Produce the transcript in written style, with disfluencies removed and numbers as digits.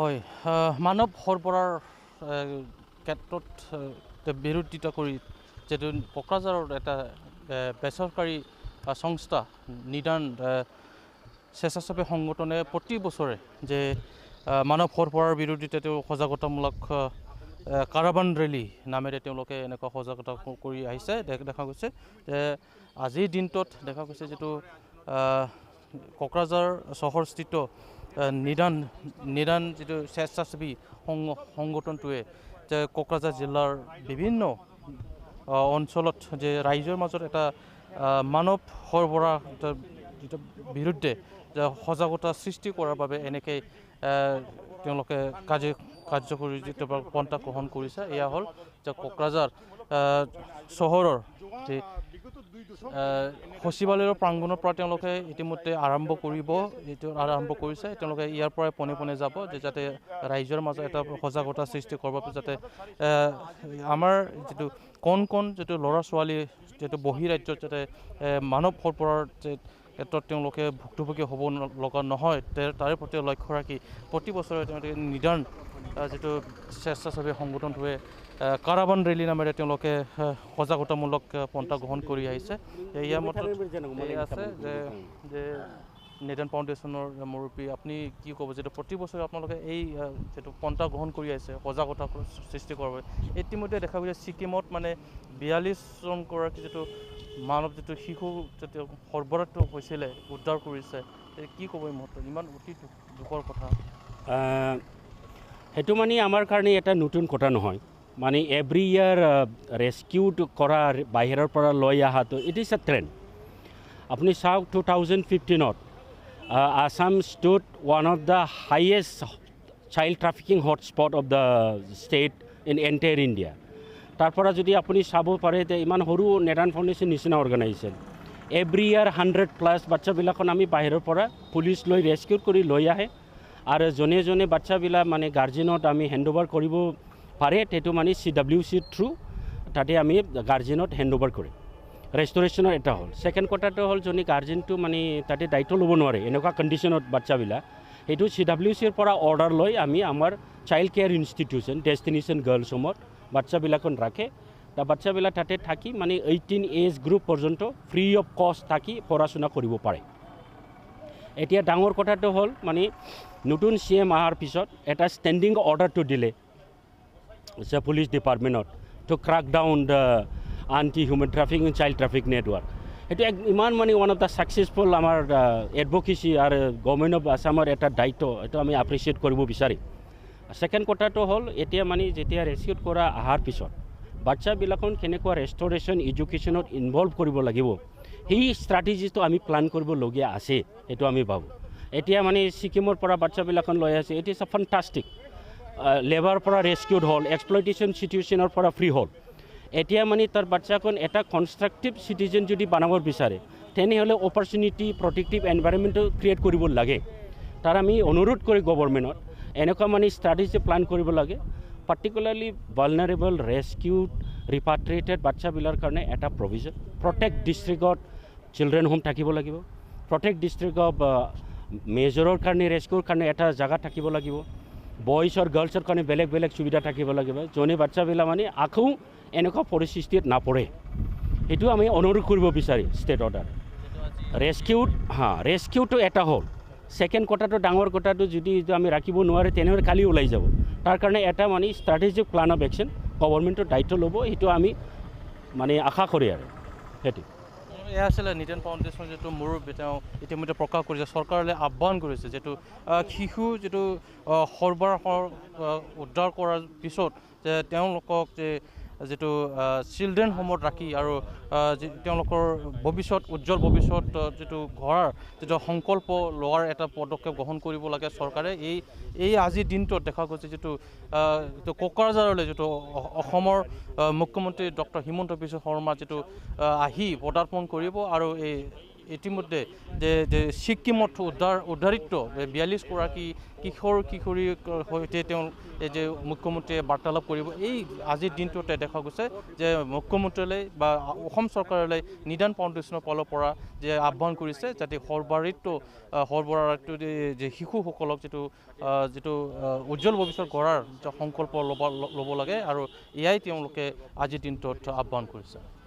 হয় মানৱ সৰবৰাহৰ ক্ষেত্ৰত বিৰোধিতা কৰি যেটো কোকৰাঝাৰৰ এটা বেচৰকাৰী সংস্থা নিদান স্বেচ্ছাসেৱী সংগঠনে প্ৰতি বছৰে যে মানৱ সৰবৰাহৰ বিৰোধিতা সজাগতামূলক কাৰাবান ৰেলী নামেৰে তেওঁলোকে এনেকুৱা সজাগতা কৰি আহিছে দেখা গৈছে যে আজিৰ দিনটোত দেখা গৈছে যেটো কোকৰাঝাৰ চহৰস্থিত নিদান যেটো স্বেচ্ছাসেৱী সংগঠনটোৱে যে কোকৰাঝাৰ জিলাৰ বিভিন্ন অঞ্চলত যে ৰাইজৰ মাজত এটা মানৱ সৰবৰাহ বিৰুদ্ধে যে সজাগতা সৃষ্টি কৰাৰ বাবে এনেকৈ তেওঁলোকে কাৰ্যকৰী যিটো পন্থা গ্ৰহণ কৰিছে এয়া হ'ল যে কোকৰাঝাৰ চহৰৰ যে সচিবালয়ৰ প্ৰাংগণৰ পৰা তেওঁলোকে ইতিমধ্যে আৰম্ভ কৰিছে তেওঁলোকে ইয়াৰ পৰাই পোনে যাব যে যাতে ৰাইজৰ মাজত এটা সজাগতা সৃষ্টি কৰাৰ বাবে যাতে আমাৰ যিটো কণ যিটো ল'ৰা ছোৱালী যিটো বহিৰাজ্যত যাতে মানৱ সৰবৰাহৰ ক্ষেত্ৰত তেওঁলোকে ভুক্তভোগী হ'ব লগা নহয় তাৰে প্ৰতি লক্ষ্য ৰাখি প্ৰতি বছৰে তেওঁলোকে নিদান যিটো স্বেচ্ছাসেৱী সংগঠনটোৱে কাৰাবান ৰেলী নামেৰে তেওঁলোকে সজাগতামূলক পন্থা গ্ৰহণ কৰি আহিছে ইয়াৰ মতে আছে যে নিদান ফাউণ্ডেশ্যনৰ মুৰব্বী আপুনি কি ক'ব যিটো প্ৰতি বছৰে আপোনালোকে এই যিটো পন্থা গ্ৰহণ কৰি আহিছে সজাগতা সৃষ্টি কৰাৰ বাবে ইতিমধ্যে দেখা গৈছে ছিকিমত মানে 42জনগৰাকী যিটো মানৱ যিটো শিশু যিটো সৰবৰাহটো হৈছিলে উদ্ধাৰ কৰিছে কি ক'ব এই মুহূৰ্তত ইমান অতি দুখৰ কথা সেইটো মানে আমাৰ কাৰণে এটা নতুন কথা নহয় মানে এভৰি ইয়াৰ ৰেস্কিউড কৰা বাহিৰৰ পৰা লৈ অহাটো ইট ইজ এ ট্ৰেণ্ড আপুনি চাওক 2015ত Assam stood one of the highest child trafficking hotspot of the state in entire India. তাৰপৰা যদি আপুনি চাব পাৰে যে ইমান সৰু নিদান ফাউণ্ডেশ্যন নিচিনা অৰ্গেনাইজেশ্যন এভৰি ইয়াৰ 100+ বাচ্চাবিলাকক আমি বাহিৰৰ পৰা পুলিচ লৈ ৰেস্কিউ কৰি লৈ আহে আৰু জনে বাচ্চাবিলাক মানে গাৰ্জেনত আমি হেণ্ডঅভাৰ কৰিব পাৰে সেইটো মানে CWC থ্ৰু তাতে আমি গাৰ্জেনত হেণ্ডঅভাৰ কৰিম ৰেষ্টৰেশ্যনৰ এটা হ'ল ছেকেণ্ড কথাটো হ'ল যদি গাৰ্জেনটো মানে তাতে দায়িত্ব ল'ব নোৱাৰে এনেকুৱা কণ্ডিশ্যনত বাচ্চাবিলাক সেইটো CWCৰ পৰা অৰ্ডাৰ লৈ আমি আমাৰ child care institution destination girls হোমত বাচ্চাবিলাকক ৰাখে বাচ্চাবিলাক তাতে থাকি মানে 18 এজ গ্ৰুপ পৰ্যন্ত ফ্ৰী অফ কষ্ট থাকি পঢ়া শুনা কৰিব পাৰে এতিয়া ডাঙৰ কথাটো হ'ল মানে নতুন CM অহাৰ পিছত এটা ষ্টেণ্ডিং অৰ্ডাৰটো দিলে পুলিচ ডিপাৰ্টমেণ্টত to crack down the anti human trafficking child trafficking network এটো ইমান মানে ওয়ান অফ দ্য সাকসেসফুল আমাৰ এডভোকেসি আৰু গভৰ্নমেণ্ট অফ আসামৰ এটা দায়িত্ব এটো আমি এপ্ৰিচিয়েট কৰিব বিচাৰি সেকেন্ড কথাটো হ'ল এতিয়া মানে যেতিয়া ৰেস্কিউ কৰা আহাৰ পিছত বাচ্চাবিলাকক কেনেকুৱা ৰেষ্টৰেশ্যন এডুকেশ্যনত ইনভলভ কৰিব লাগিব এই ষ্ট্ৰেটেজিটো আমি প্লান কৰিবলগীয়া আছে এটো আমি ভাবো এতিয়া মানে ছিকিমৰ পৰা বাচ্চাবিলাকক লৈ আছে ইট ইজ আ ফেন্টাস্টিক লেবাৰ পৰা ৰেস্কিউড হ'ল এক্সপ্লইটেশ্যন সিচুৱেশ্যনৰ পৰা ফ্ৰী হ'ল এতিয়া মানে তাৰ বাচ্চাখন এটা কনষ্ট্ৰাকটিভ সিটিজেন যদি বনাব বিচাৰে তেনেহ'লে অপৰচুনিটি প্ৰটেক্টিভ এনভাইৰনমেণ্টটো ক্ৰিয়েট কৰিব লাগে তাৰ আমি অনুৰোধ কৰি গভৰ্নমেণ্টত এনেকুৱা মানে ষ্ট্ৰেটেজি প্লান কৰিব লাগে পাৰ্টিকুলাৰলি ভালনাৰেবল ৰেস্কিউড ৰিপাট্ৰিয়েটেড বাচ্চাবিলাকৰ কাৰণে এটা প্ৰভিজন প্ৰটেক্ট ডিষ্ট্ৰিক্টত চিলড্ৰেন হোম থাকিব লাগিব প্ৰটেক্ট ডিষ্ট্ৰিক্ট অফ মেজৰৰ কাৰণে ৰেস্কিউৰ কাৰণে এটা জাগা থাকিব লাগিব বয়জ আৰু গাৰ্লছৰ কাৰণে বেলেগ সুবিধা থাকিব লাগিব জনে বাচ্চাবিলাক মানে আকৌ এনেকুৱা পৰিস্থিতিত নপৰে সেইটো আমি অনুৰোধ কৰিব বিচাৰি ষ্টেট অৰ্ডাৰ ৰেস্কিউটো এটা হ'ল ছেকেণ্ড কথাটো ডাঙৰ কথাটো যদি আমি ৰাখিব নোৱাৰে তেনেহ'লে কালি ওলাই যাব তাৰ কাৰণে এটা মানে ষ্ট্ৰেটেজিক প্লান অফ একশ্যন গভৰ্নমেণ্টৰ দায়িত্ব ল'ব সেইটো আমি মানে আশা কৰি আৰু সেইটো এয়া আছিলে নিদান ফাউণ্ডেশ্যন যিটো মুৰব্বী তেওঁ ইতিমধ্যে প্ৰকাশ কৰিছে চৰকাৰলৈ আহ্বান কৰিছে যিটো শিশু যিটো সৰবৰাহৰ উদ্ধাৰ কৰাৰ পিছত যে তেওঁলোকক যে যিটো চিলড্ৰেন হোমত ৰাখি আৰু তেওঁলোকৰ ভৱিষ্যত উজ্জ্বল ভৱিষ্যত যিটো গঢ়াৰ যিটো সংকল্প লোৱাৰ এটা পদক্ষেপ গ্ৰহণ কৰিব লাগে চৰকাৰে এই আজিৰ দিনটোত দেখা গৈছে যিটো কোকৰাঝাৰলৈ যিটো অসমৰ মুখ্যমন্ত্ৰী ডক্টৰ হিমন্ত বিশ্ব শৰ্মা যিটো আহি পদাৰ্পণ কৰিব আৰু ইতিমধ্যে যে ছিকিমত উদ্ধাৰিত 42গৰাকী কিশোৰ কিশোৰীৰ সৈতে তেওঁ এই যে মুখ্যমন্ত্ৰীয়ে বাৰ্তালাপ কৰিব এই আজিৰ দিনটোতে দেখা গৈছে যে মুখ্যমন্ত্ৰীলৈ বা অসম চৰকাৰলৈ নিদান ফাউণ্ডেশ্যনৰ ফালৰ পৰা যে আহ্বান কৰিছে যাতে সৰ্বৰাত্ৰিত যে শিশুসকলক যিটো উজ্জ্বল ভৱিষ্যত গঢ়াৰ সংকল্প ল'ব লাগে আৰু এয়াই তেওঁলোকে আজিৰ দিনটোত আহ্বান কৰিছে।